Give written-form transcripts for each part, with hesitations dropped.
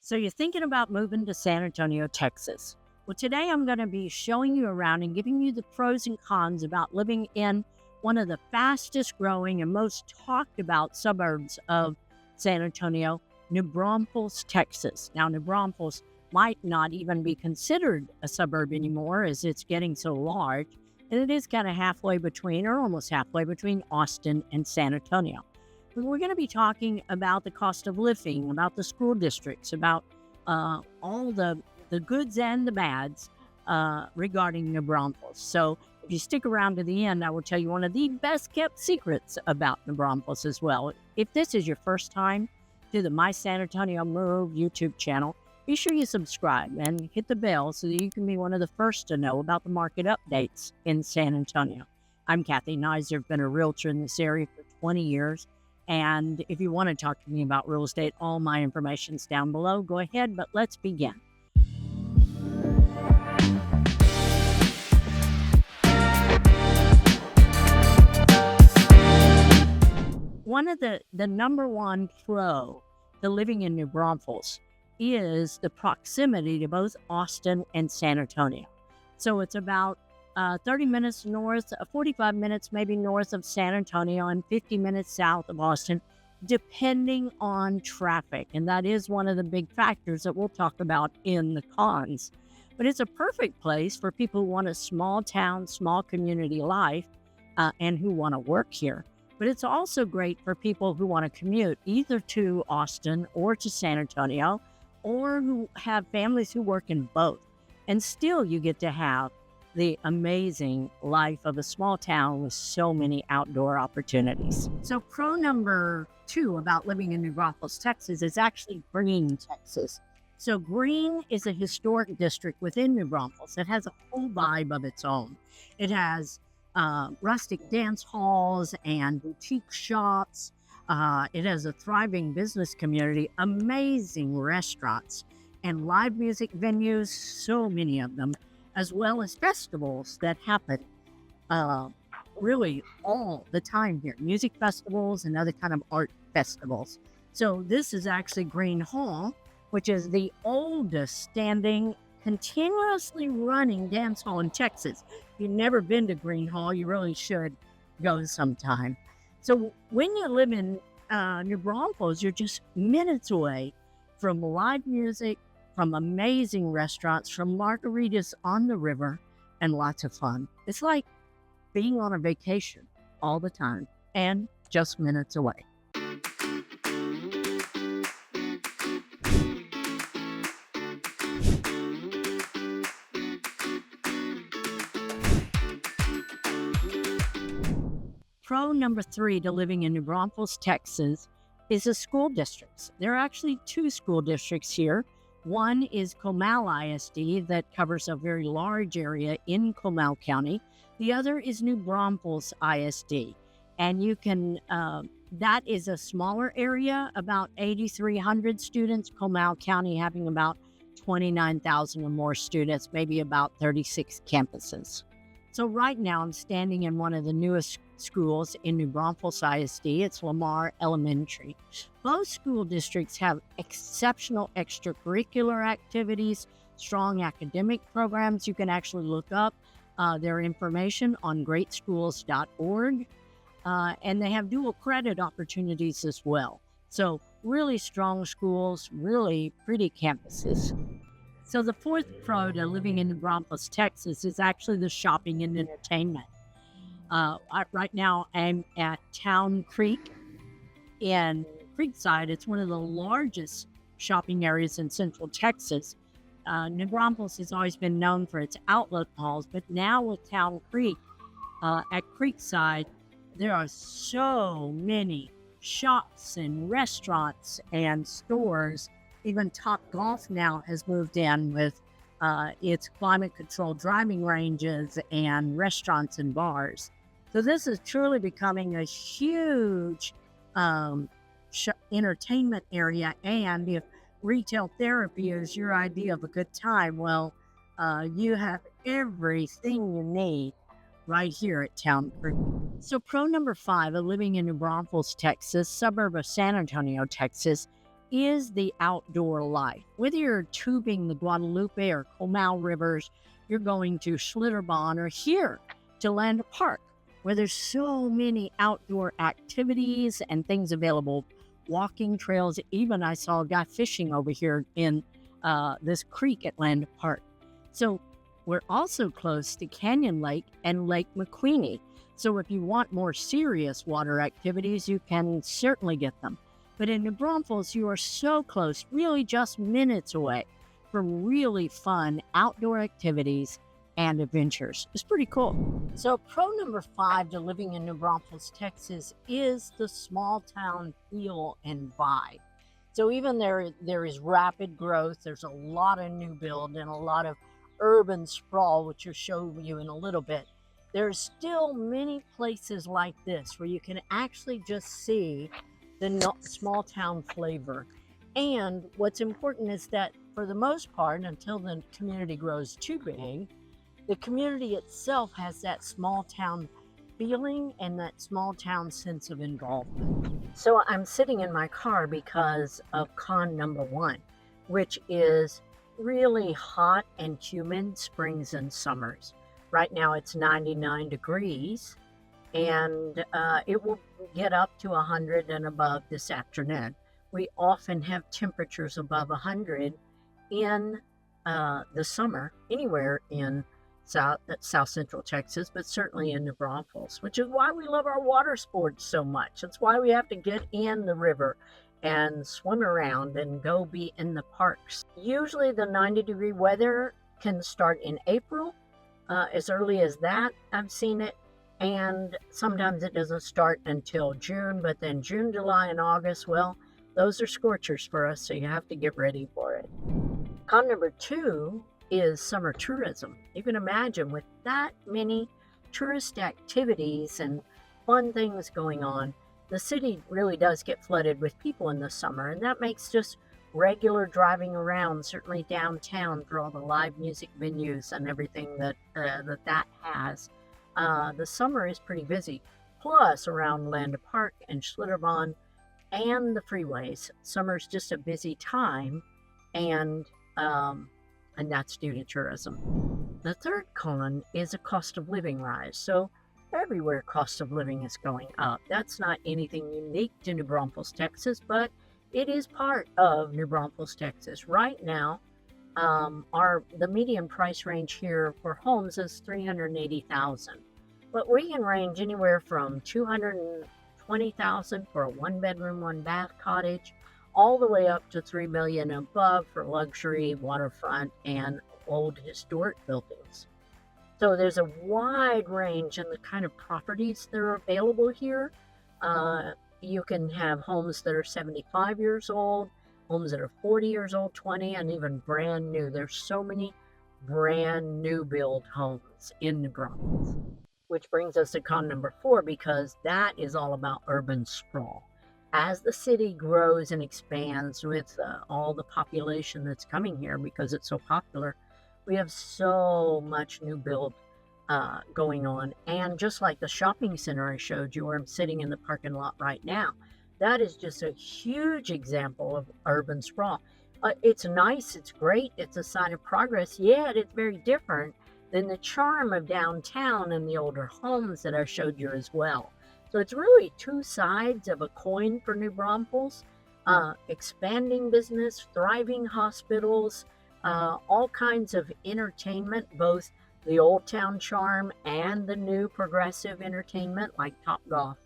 So you're thinking about moving to San Antonio, Texas. Well, today I'm going to be showing you around and giving you the pros and cons about living in one of the fastest growing and most talked about suburbs of San Antonio, New Braunfels, Texas. Now, New Braunfels might not even be considered a suburb anymore as it's getting so large, and it is kind of halfway between, or almost halfway between, Austin and San Antonio. We're going to be talking about the cost of living, about the school districts, about all the goods and the bads regarding New Braunfels. So if you stick around to the end, I will tell you one of the best kept secrets about New Braunfels as well. If this is your first time to the My San Antonio Move YouTube channel, be sure you subscribe and hit the bell so that you can be one of the first to know about the market updates in San Antonio. I'm Kathy Nizer. I've been a realtor in this area for 20 years. And if you want to talk to me about real estate, all my information's down below. Go ahead, but let's begin. One of the number one pro to living in New Braunfels is the proximity to both Austin and San Antonio. So it's about 30 minutes north, 45 minutes maybe north of San Antonio, and 50 minutes south of Austin, depending on traffic. And that is one of the big factors that we'll talk about in the cons. But it's a perfect place for people who want a small town, small community life, and who want to work here. But it's also great for people who want to commute either to Austin or to San Antonio, or who have families who work in both. And still you get to have the amazing life of a small town with so many outdoor opportunities. So pro number 2 about living in New Braunfels, Texas is actually Gruene, Texas. So Gruene is a historic district within New Braunfels. It has a whole vibe of its own. It has rustic dance halls and boutique shops. It has a thriving business community, amazing restaurants, and live music venues, so many of them, as well as festivals that happen really all the time here. Music festivals and other kind of art festivals. So this is actually Gruene Hall, which is the oldest standing, continuously running dance hall in Texas. If you've never been to Gruene Hall, you really should go sometime. So when you live in New Braunfels, you're just minutes away from live music, from amazing restaurants, from margaritas on the river, and lots of fun. It's like being on a vacation all the time and just minutes away. Pro number 3 to living in New Braunfels, Texas is the school districts. There are actually 2 school districts here. One is Comal ISD that covers a very large area in Comal County. The other is New Braunfels ISD. And you can, that is a smaller area, about 8,300 students. Comal County having about 29,000 or more students, maybe about 36 campuses. So right now I'm standing in one of the newest schools in New Braunfels ISD. It's Lamar Elementary. Both school districts have exceptional extracurricular activities, strong academic programs. You can actually look up their information on greatschools.org. And they have dual credit opportunities as well. So really strong schools, really pretty campuses. So the 4th pro to living in New Braunfels, Texas is actually the shopping and entertainment. Right now I'm at Town Creek in Creekside. It's one of the largest shopping areas in Central Texas. New Braunfels has always been known for its outlet malls, but now with Town Creek at Creekside, there are so many shops and restaurants and stores. Even Top Golf now has moved in with its climate-controlled driving ranges and restaurants and bars. So this is truly becoming a huge entertainment area. And if retail therapy is your idea of a good time, well, you have everything you need right here at Town Creek. So pro number 5 of living in New Braunfels, Texas, suburb of San Antonio, Texas, is the outdoor life. Whether you're tubing the Guadalupe or Commuter rivers, you're going to Schlitterbahn, or here to Land Park, where there's so many outdoor activities and things available, walking trails. Even I saw a guy fishing over here in this creek at Land Park. So we're also close to Canyon Lake and Lake McQueenie. So if you want more serious water activities, you can certainly get them. But in New Braunfels, you are so close, really just minutes away, for really fun outdoor activities and adventures. It's pretty cool. So pro number 5 to living in New Braunfels, Texas is the small town feel and vibe. So even there is rapid growth. There's a lot of new build and a lot of urban sprawl, which I'll show you in a little bit. There's still many places like this where you can actually just see the small town flavor. And what's important is that for the most part, until the community grows too big, the community itself has that small town feeling and that small town sense of involvement. So I'm sitting in my car because of con number 1, which is really hot and humid springs and summers. Right now it's 99 degrees, and it will get up to 100 and above this afternoon. We often have temperatures above 100 in the summer, anywhere in South Central Texas, but certainly in New Braunfels, which is why we love our water sports so much. That's why we have to get in the river and swim around and go be in the parks. Usually the 90-degree weather can start in April, as early as that I've seen it, and sometimes it doesn't start until June, but then June, July, and August, well, those are scorchers for us, so you have to get ready for it. Con number 2 is summer tourism. You can imagine with that many tourist activities and fun things going on, the city really does get flooded with people in the summer, and that makes just regular driving around, certainly downtown for all the live music venues and everything that has. The summer is pretty busy. Plus around Land Park and Schlitterbahn and the freeways, summer's just a busy time, and that's due to tourism. The third con is a cost of living rise. So everywhere cost of living is going up. That's not anything unique to New Braunfels, Texas, but it is part of New Braunfels, Texas. Right now, the median price range here for homes is $380,000, but we can range anywhere from $220,000 for a 1-bedroom, 1-bath cottage, all the way up to $3 million above for luxury, waterfront, and old historic buildings. So there's a wide range in the kind of properties that are available here. You can have homes that are 75 years old, homes that are 40 years old, 20, and even brand new. There's so many brand new build homes in New Braunfels. Which brings us to con number 4, because that is all about urban sprawl. As the city grows and expands with all the population that's coming here because it's so popular, we have so much new build going on. And just like the shopping center I showed you, where I'm sitting in the parking lot right now, that is just a huge example of urban sprawl. It's nice, it's great, it's a sign of progress, yet it's very different than the charm of downtown and the older homes that I showed you as well. So it's really two sides of a coin for New Braunfels. Expanding business, thriving hospitals, all kinds of entertainment, both the old town charm and the new progressive entertainment like Topgolf.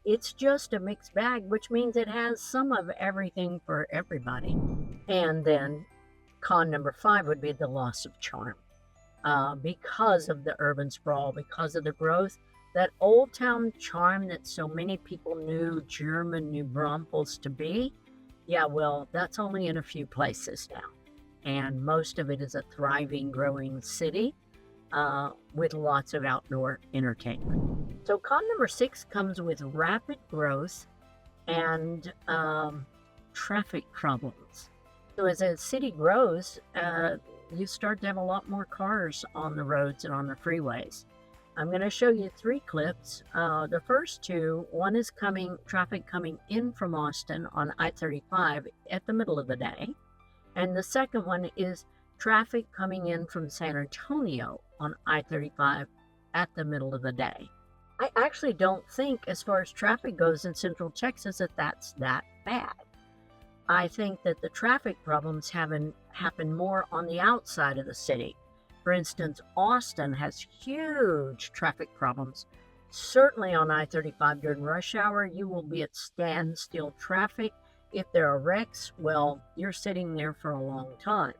It's just a mixed bag, which means it has some of everything for everybody. And then con number 5 would be the loss of charm. Because of the urban sprawl, because of the growth, that old town charm that so many people knew German New Braunfels to be, yeah, well, that's only in a few places now. And most of it is a thriving, growing city with lots of outdoor entertainment. So con number 6 comes with rapid growth and traffic problems. So as a city grows, you start to have a lot more cars on the roads and on the freeways. I'm going to show you 3 clips. The first 2, one is traffic coming in from Austin on I-35 at the middle of the day. And the second one is traffic coming in from San Antonio on I-35 at the middle of the day. I actually don't think, as far as traffic goes in Central Texas, that that's that bad. I think that the traffic problems happen more on the outside of the city. For instance, Austin has huge traffic problems. Certainly on I-35 during rush hour, you will be at standstill traffic. If there are wrecks, well, you're sitting there for a long time.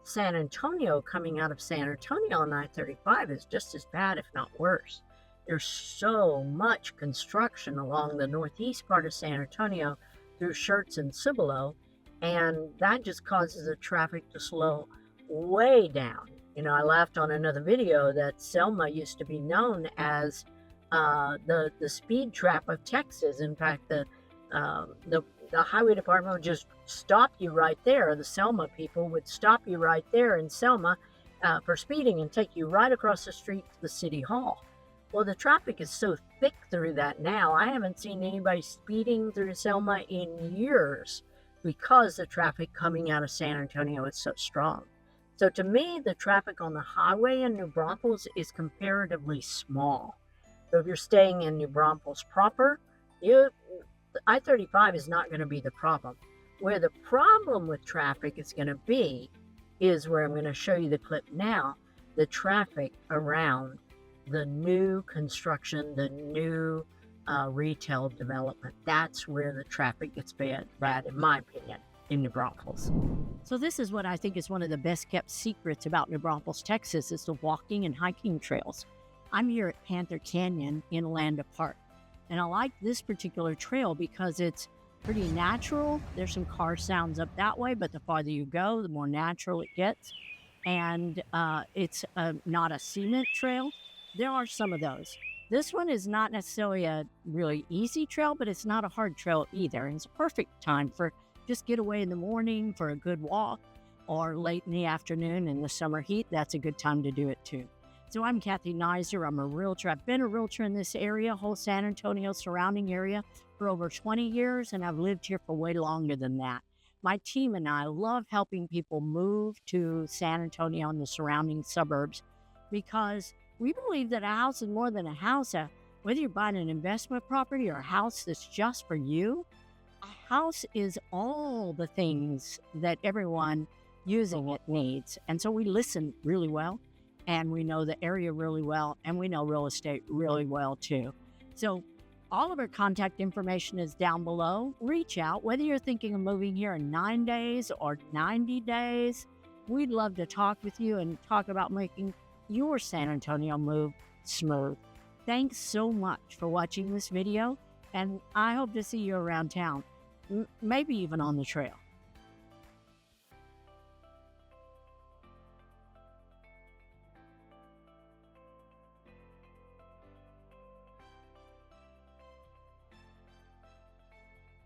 San Antonio, coming out of San Antonio on I-35 is just as bad, if not worse. There's so much construction along the northeast part of San Antonio through Schertz and Cibolo, and that just causes the traffic to slow way down. You know, I laughed on another video that Selma used to be known as the speed trap of Texas. In fact, the highway department would just stop you right there. The Selma people would stop you right there in Selma for speeding and take you right across the street to the city hall. Well, the traffic is so thick through that now. I haven't seen anybody speeding through Selma in years because the traffic coming out of San Antonio is so strong. So to me, the traffic on the highway in New Braunfels is comparatively small. So if you're staying in New Braunfels proper, I-35 is not going to be the problem. Where the problem with traffic is going to be is where I'm going to show you the clip now, the traffic around the new construction, the new retail development. That's where the traffic gets bad, in my opinion, in New Braunfels. So this is what I think is one of the best kept secrets about New Braunfels, Texas, is the walking and hiking trails. I'm here at Panther Canyon in Landa Park, and I like this particular trail because it's pretty natural. There's some car sounds up that way, but the farther you go, the more natural it gets. And it's not a cement trail. There are some of those. This one is not necessarily a really easy trail, but it's not a hard trail either. And it's a perfect time for just get away in the morning for a good walk, or late in the afternoon in the summer heat. That's a good time to do it too. So I'm Kathy Nizer. I'm a realtor. I've been a realtor in this area, whole San Antonio surrounding area, for over 20 years, and I've lived here for way longer than that. My team and I love helping people move to San Antonio and the surrounding suburbs because we believe that a house is more than a house. Whether you're buying an investment property or a house that's just for you, a house is all the things that everyone using it needs. And so we listen really well, and we know the area really well, and we know real estate really well too. So all of our contact information is down below. Reach out, whether you're thinking of moving here in 9 days or 90 days. We'd love to talk with you and talk about making your San Antonio move smooth. Thanks so much for watching this video, and I hope to see you around town, maybe even on the trail.